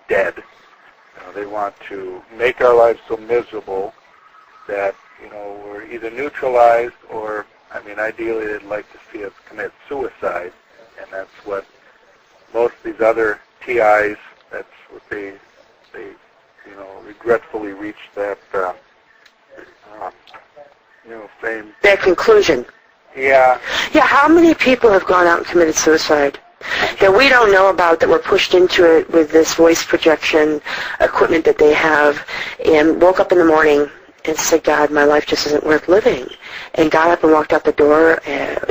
dead. They want to make our lives so miserable that, we're either neutralized or, ideally they'd like to see us commit suicide. And that's what most of these other TIs, that's what they regretfully reach that, same... That conclusion. Yeah. Yeah, how many people have gone out and committed suicide that we don't know about, that were pushed into it with this voice projection equipment that they have, and woke up in the morning and said, God, my life just isn't worth living, and got up and walked out the door,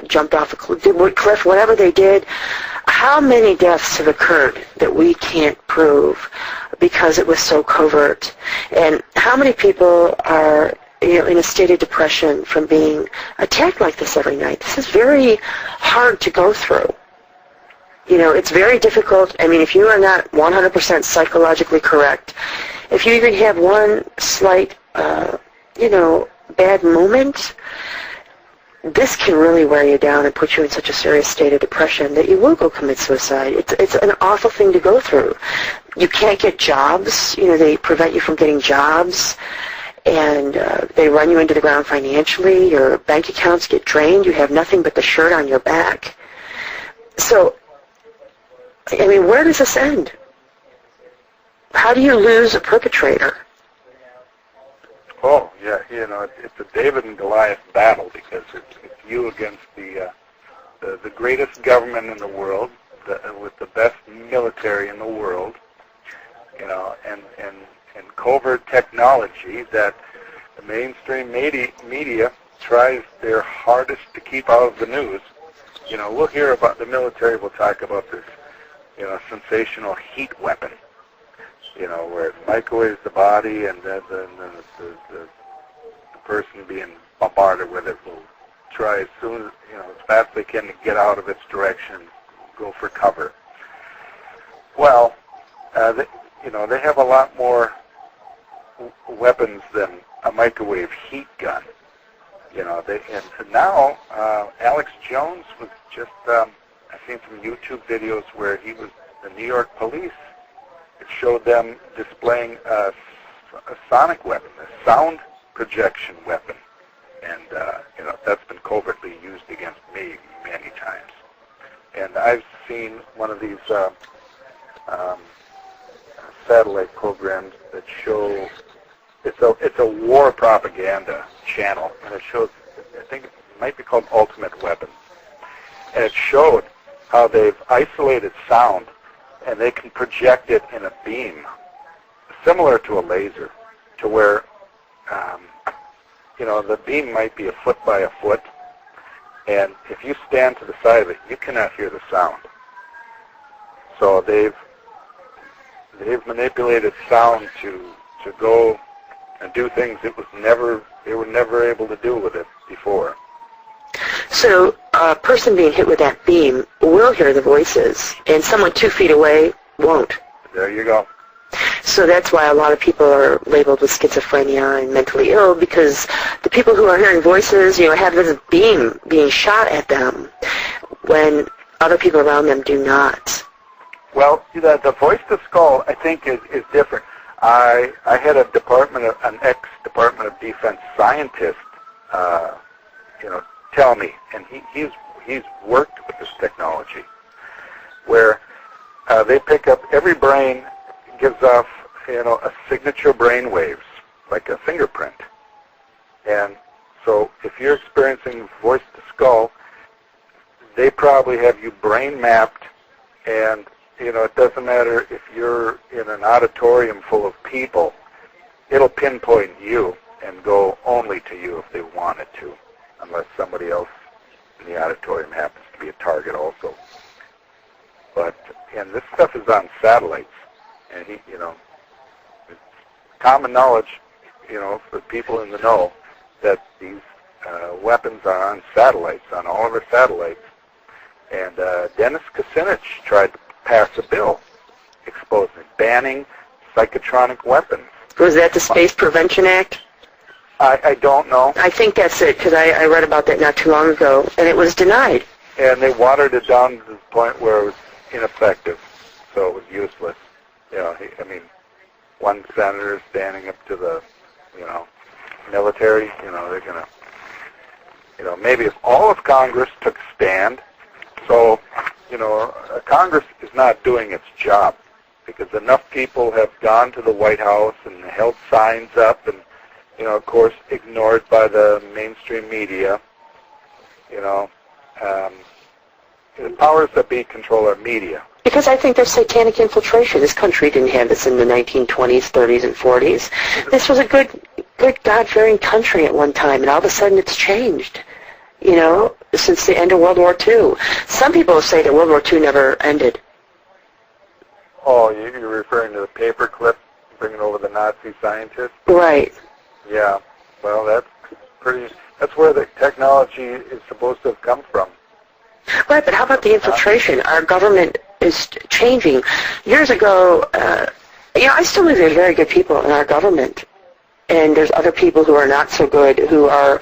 jumped off a cliff, whatever they did. How many deaths have occurred that we can't prove because it was so covert? And how many people are in a state of depression from being attacked like this every night? This is very hard to go through. It's very difficult. If you are not 100% psychologically correct, if you even have one slight, bad moment, this can really wear you down and put you in such a serious state of depression that you will go commit suicide. It's an awful thing to go through. You can't get jobs. They prevent you from getting jobs, and they run you into the ground financially. Your bank accounts get drained. You have nothing but the shirt on your back. So, where does this end? How do you lose a perpetrator? Oh, yeah, it's a David and Goliath battle, because it's you against the greatest government in the world, with the best military in the world, and covert technology that the mainstream media tries their hardest to keep out of the news. We'll hear about the military, we'll talk about this, sensational heat weapon, where it microwaves the body, and then the person being bombarded with it will try as soon as, as fast as they can to get out of its direction, go for cover. Well, they have a lot more weapons than a microwave heat gun. And now Alex Jones was just, I've seen some YouTube videos where he was the New York police. It showed them displaying a sonic weapon, a sound projection weapon. And, that's been covertly used against me many times. And I've seen one of these satellite programs that show, it's a war propaganda channel, and it shows, I think it might be called Ultimate Weapons. And it showed how they've isolated sound, and they can project it in a beam, similar to a laser, to where, the beam might be a foot by a foot, and if you stand to the side of it, you cannot hear the sound. So they've manipulated sound to go and do things they were never able to do with it before. So a person being hit with that beam will hear the voices, and someone 2 feet away won't. There you go. So that's why a lot of people are labeled with schizophrenia and mentally ill, because the people who are hearing voices, have this beam being shot at them when other people around them do not. Well, the voice-to-skull, I think, is different. I had an ex-Department of Defense scientist, tell me, and he's worked with this technology, where they pick up, every brain gives off, a signature brain waves, like a fingerprint. And so if you're experiencing voice-to-skull, they probably have you brain mapped, and it doesn't matter if you're in an auditorium full of people, it'll pinpoint you and go only to you if they want it to, unless somebody else in the auditorium happens to be a target also. But, and this stuff is on satellites, and it's common knowledge, for people in the know, that these weapons are on satellites, on all of our satellites. And Dennis Kucinich tried to pass a bill exposing, banning psychotronic weapons. Was that the Space Prevention Act? I don't know. I think that's it, because I read about that not too long ago, and it was denied. And they watered it down to the point where it was ineffective, so it was useless. one senator standing up to the, military, they're going to, maybe if all of Congress took a stand, so, Congress is not doing its job because enough people have gone to the White House and held signs up and, of course, ignored by the mainstream media, the powers that be control our media. Because I think there's satanic infiltration. This country didn't have this in the 1920s, 30s, and 40s. This was a good God-fearing country at one time, and all of a sudden it's changed, since the end of World War II. Some people say that World War II never ended. Oh, you're referring to the paperclip bringing over the Nazi scientists? Right. Yeah. Well, that's where the technology is supposed to have come from. Right, but how about the infiltration? Our government is changing. Years ago, I still believe there's very good people in our government, and there's other people who are not so good, who are,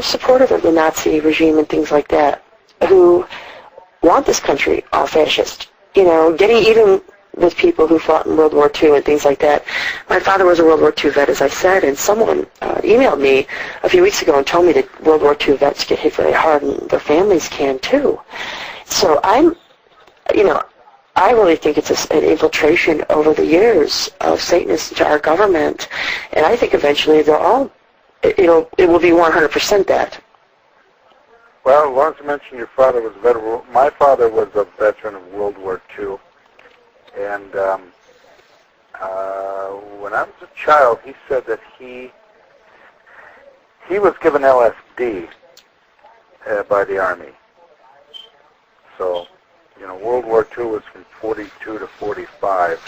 supportive of the Nazi regime and things like that, who want this country all fascist. Getting even with people who fought in World War II and things like that. My father was a World War II vet, as I said, and someone emailed me a few weeks ago and told me that World War II vets get hit very hard, and their families can too. So I really think it's an infiltration over the years of Satanists into our government, and I think eventually it will be 100% that. Well, as long as you mentioned your father was a veteran, my father was a veteran of World War II, and when I was a child, he said that he was given LSD by the Army. So, World War II was from 42 to 45.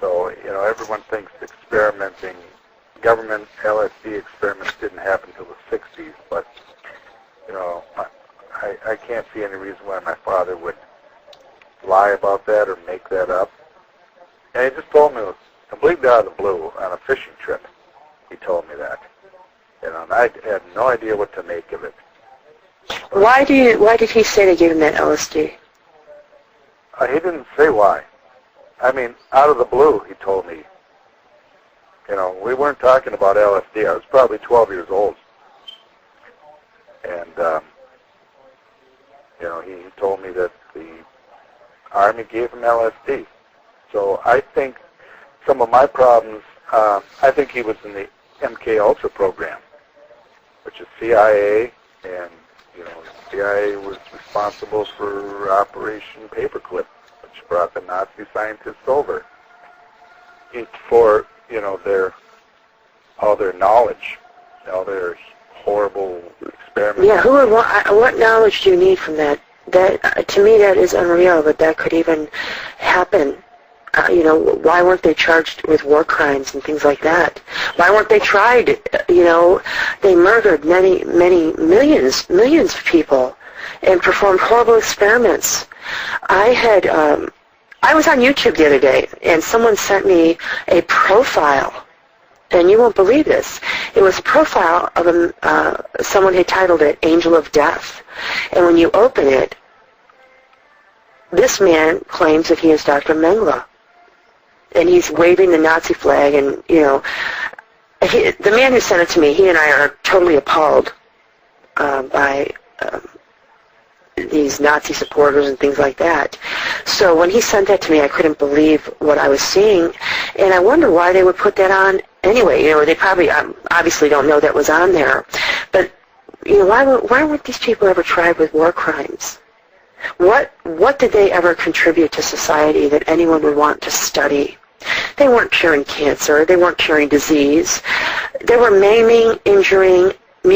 So, everyone thinks experimenting, government LSD experiments didn't happen until the 60s, but, I can't see any reason why my father would lie about that or make that up. And he just told me it was completely out of the blue on a fishing trip. He told me that. And I had no idea what to make of it. Why did he say they gave him that LSD? He didn't say why. Out of the blue, he told me. We weren't talking about LSD. I was probably 12 years old. And, he told me that the Army gave him LSD. So I think some of my problems, I think he was in the MK Ultra program, which is CIA, and, CIA was responsible for Operation Paperclip, which brought the Nazi scientists over. For, all their knowledge, all their horrible experiments. Yeah, what knowledge do you need from that? That, to me, that is unreal that could even happen. Why weren't they charged with war crimes and things like that? Why weren't they tried? They murdered many millions of people and performed horrible experiments. I was on YouTube the other day, and someone sent me a profile, and you won't believe this. It was a profile of someone had titled it Angel of Death. And when you open it, this man claims that he is Dr. Mengele. And he's waving the Nazi flag, and, the man who sent it to me, he and I are totally appalled by these Nazi supporters and things like that. So when he sent that to me, I couldn't believe what I was seeing, and I wonder why they would put that on anyway. They probably obviously don't know that was on there. But, why weren't these people ever tried with war crimes? What did they ever contribute to society that anyone would want to study? They weren't curing cancer. They weren't curing disease. They were maiming, injuring,